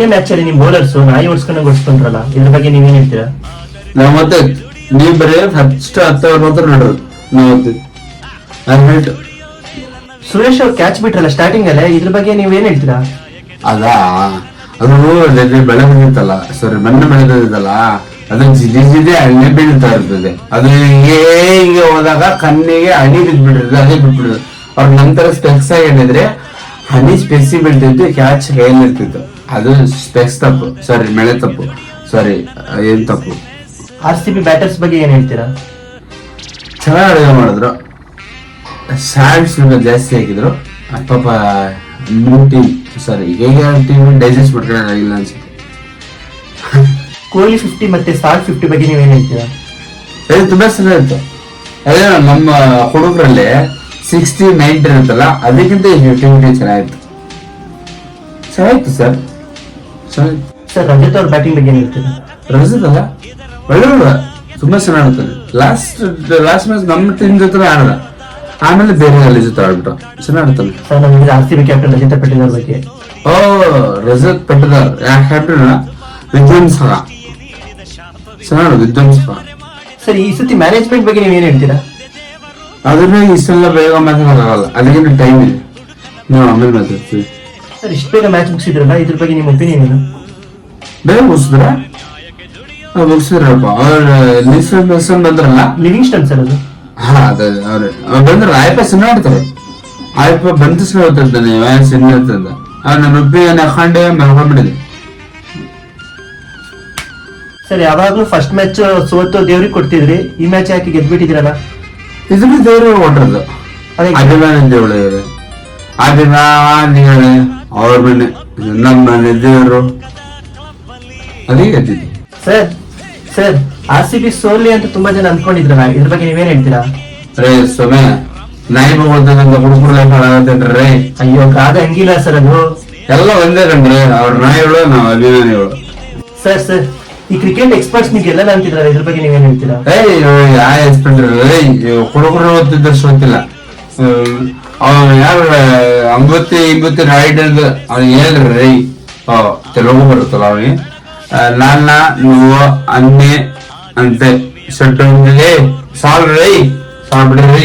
ನಿನ್ನೆ ಮ್ಯಾಚ್ ಅಲ್ಲಿ ನಿಮ್ ಬೌಲರ್ಸ್ ನಾಯಿ ಓಡಿಸ್ಕೊಂಡು ಓಡಿಸ್ಕೊಂಡ್ರಲ್ಲ, ಇದ್ರ ಬಗ್ಗೆ ನೀವೇನ್ ಹೇಳ್ತೀರಾ? ನಾವ್ ಮತ್ತೆ ನೀವ್ ಬರೀ ಫಸ್ಟ್ 10 ಓವರ್ ಮಾತ್ರ ನೋಡೋದು. ನಾವತ್ತು ಹೇಳ್ತು ಸುರೇಶ್ ಅವ್ರು ಕ್ಯಾಚ್ ಬಿಟ್ರಲ್ಲ ಸ್ಟಾರ್ಟಿಂಗ್ ಅಲ್ಲೇ, ಇದ್ರ ಬಗ್ಗೆ ನೀವೇನ್ ಹೇಳ್ತೀರಾ? ಅದಾ ಅದು ಬೆಳೆ ಬಂದಿತ್ತಲ್ಲ, ಸಾರಿ ಮಣ್ಣು ಬೆಳೆದಿದ್ದಲ್ಲ, ಅದು ಜಿದೆ ಹಣ್ಣೆ ಬೀಳ್ತಾ ಇರ್ತದೆ. ಅದು ಹೀಗೆ ಹೋದಾಗ ಕಣ್ಣಿಗೆ ಹನಿ ಬಿದ್ಬಿಟ್ಟಿರ್ತದೆ, ಅದೇ ಬಿಟ್ಬಿಡುತ್ತೆ. ಅವ್ರ ನಂತರ ಸ್ಪೆಕ್ಸ್ ಆಗಿ ಏನಿದ್ರೆ ಹನಿ ಸ್ಪೆಕ್ಸಿ ಬೀಳ್ತಿತ್ತು, ಕ್ಯಾಚ್ ಕೈಯಲ್ಲಿ ಇರ್ತಿತ್ತು. ಅದು ಸ್ಪೆಕ್ಸ್ ತಪ್ಪು, ಸಾರಿ ಮಳೆ ತಪ್ಪು, ಸಾರಿ ಏನ್ ತಪ್ಪು. RCB ಬ್ಯಾಟರ್ಸ್ ಬಗ್ಗೆ ಏನ್ ಹೇಳ್ತೀರಾ? ಚೆನ್ನಾಗಿ ಅಡುಗೆ ಮಾಡಿದ್ರು, ಸ್ಯಾಡ್ಸ್ ಜಾಸ್ತಿ ಹಾಕಿದ್ರು. ಪಾಪ ಟೀಮ್ ಸಾರಿ ಈಗ ಟೀಮ್ ಡೈಜೆಸ್ಟ್ ಮಾಡ್ಕೊಳ್ಳೋದಾಗಿಲ್ಲ ಅನ್ಸುತ್ತೆ. ಕೊಹ್ಲಿ 50 ಮತ್ತೆ ಸಾಲ್ಟ್ 50 ಬಗ್ಗೆ ನೀವೇನ್ ಹೇಳ್ತೀರಾ? ಇದು ತುಂಬಾ ಚೆನ್ನಾಗಿತ್ತು. ಅದೇ ನಮ್ಮ ಹುಡುಗರಲ್ಲಿ 60, 90 ಇರುತ್ತಲ್ಲ, ಅದಕ್ಕಿಂತ 50 ಚೆನ್ನಾಗಿತ್ತು. ಚೆನ್ನಾಗಿತ್ತು ಸರ್, ಚೆನ್ನಾಗಿತ್ತು. ಸರ್ ರಜತ್ ಅವ್ರ ಬ್ಯಾಟಿಂಗ್ ಬಗ್ಗೆ ಏನ್ ಹೇಳ್ತೀರಾ? ರಜತ್ ಅಲ್ಲ ಒಳ್ಳೆ ತುಂಬಾ ಚೆನ್ನಾಗಿರ್ತದೆ. ಲಾಸ್ಟ್ ಮ್ಯಾಚ್ ನಮ್ಮ ಟೀಮ್ ಜೊತೆ ಆಡದ, ಆಮೇಲೆ ಬೇರೆ ಅಲ್ಲಿ ಜೊತೆ ಆಡ್ಬಿಟ್ಟು ಚೆನ್ನಾಗಿರ್ತದೆ. ಸರ್ ನಮಗೆ RCB ಕ್ಯಾಪ್ಟನ್ ರಜತ್ ಪಟ್ಟಿದಾರ್ ಬಗ್ಗೆ. ಓ ರಜತ್ ಪಟ್ಟಿದಾರ್ ಕ್ಯಾಪ್ಟನ್ ವಿಧ್ವಂಸಕ, ಚೆನ್ನಾಗಿ ವಿಧ್ವಂಸಕ. ಸರ್ ಈ ಸತಿ ಮ್ಯಾನೇಜ್ಮೆಂಟ್ ಬಗ್ಗೆ ನೀವೇನ್ ಹೇಳ್ತೀರಾ? ಅದನ್ನ ಇಷ್ಟೆಲ್ಲ ಬೇಗ ಮಾತಾಡೋಕ್ಕಾಗಲ್ಲ, ಅದಕ್ಕಿಂತ ಟೈಮ್ ಇದೆ, ನಾವು ಆಮೇಲೆ ಮಾತಾಡ್ತೀವಿ. ಸರ್ ಇಷ್ಟು ಬೇಗ ಮ್ಯಾಚ್ ಮುಗಿಸಿದ್ರಲ್ಲ, ಇದ್ರ ಬಗ್ಗೆ ನಿಮ್ಮ ಒಪಿನಿಯನ್ ಏನು? ಬೇಗ ಮುಗಿಸಿದ್ರಪ್ಪ. ಅವ್ರ ಬಂದ್ರಲ್ಲ ಲಿವಿಂಗ್ಸ್ಟನ್ ಸರ್ ಅದು. ಹಾ ಅದೇ ಅವ್ರು ಬಂದ್ರ ಆಯ್ಪ ಚೆನ್ನಾಡ್ತಾರೆ. ಆಯ್ಪ ಬಂದ ಹೇಳ್ತಿರ್ತಾನೆ ಇರ್ತದ, ನನ್ನ ಒಪ್ಪಿಗೆ ಹಾಕೊಂಡೆ ಮಾಡ್ಕೊಂಡ್ಬಿಟ್ಟಿದೆ. ಸರ್ ಯಾವಾಗ್ಲೂ ಫಸ್ಟ್ ಮ್ಯಾಚ್ ಸೋತು ದೇವ್ರಿಗೆ ಕೊಡ್ತಿದ್ರಿ, ಈ ಮ್ಯಾಚ್ ಯಾಕೆ ಗೆದ್ಬಿಟ್ಟಿದ್ರಲ್ಲ? ಇದನ್ನ ದೇವ್ರಿಗೆ ಹೊಡ್ರದು, ಅಭಿಮಾನ ದೇವಳು ಇವ್ರೆ, ಅಭಿಮಾನಿಗಳೇ ಅವ್ರ ಮನೆ ನಮ್ಮ ಮನೆ ದೇವರು, ಅದೇ ಗೆದ್ದಿದ್ದು. ಸರ್ RCB ಸೋಲಿ ಅಂತ ತುಂಬಾ ಜನ ಅನ್ಕೊಂಡಿದ್ರಲ್ಲ, ಇದ್ರ ಬಗ್ಗೆ ನೀವೇನ್ ಹೇಳ್ತೀರಾ? ರೇ ಸೊಮೆ ನಾಯಿ ಬಗ್ದಂತ ಹುಡುಗರು ಲೈಫ್ ಹಾಳಾಗತ್ತೇನ್ರಿ. ಅಯ್ಯೋ ಕಾದ ಹಂಗಿಲ್ಲ ಸರ್, ಅದು ಎಲ್ಲ ಒಂದೇ ಕಣ್ರಿ, ಅವ್ರ ನಾಯಿಗಳು ನಾವ್ ಅಭಿಮಾನಿಗಳು. ಸರ್ ಈ ಕ್ರಿಕೆಟ್ ಎಕ್ಸ್ಪರ್ಟ್ಸ್ ನೀವು ಗೆಲ್ಲಲ್ಲ ಅಂತಿದ್ರಲ್ಲ, ಇದ್ರ ಬಗ್ಗೆ ನೀವೇನ್ ಹೇಳ್ತೀರಾ? ಯಾವ ಎಕ್ಸ್ಪೆಕ್ಟ್ ಹುಡುಗರು ಓದ್ತಿದ್ದಷ್ಟು ಗೊತ್ತಿಲ್ಲ. ಯಾರು ಅಂಬತ್ತಿ ರೈಡ್ ಅಂತ ಅವ್ನು ಹೇಳ್ರಿ, ತೆಲುಗು ಬರುತ್ತಲ್ಲ ಅವನಿಗೆ, ನಾನ నువ్వు అన్ని అంతే సెట్ ఉంది సాల్ రై సాల్ బిడ్డ రై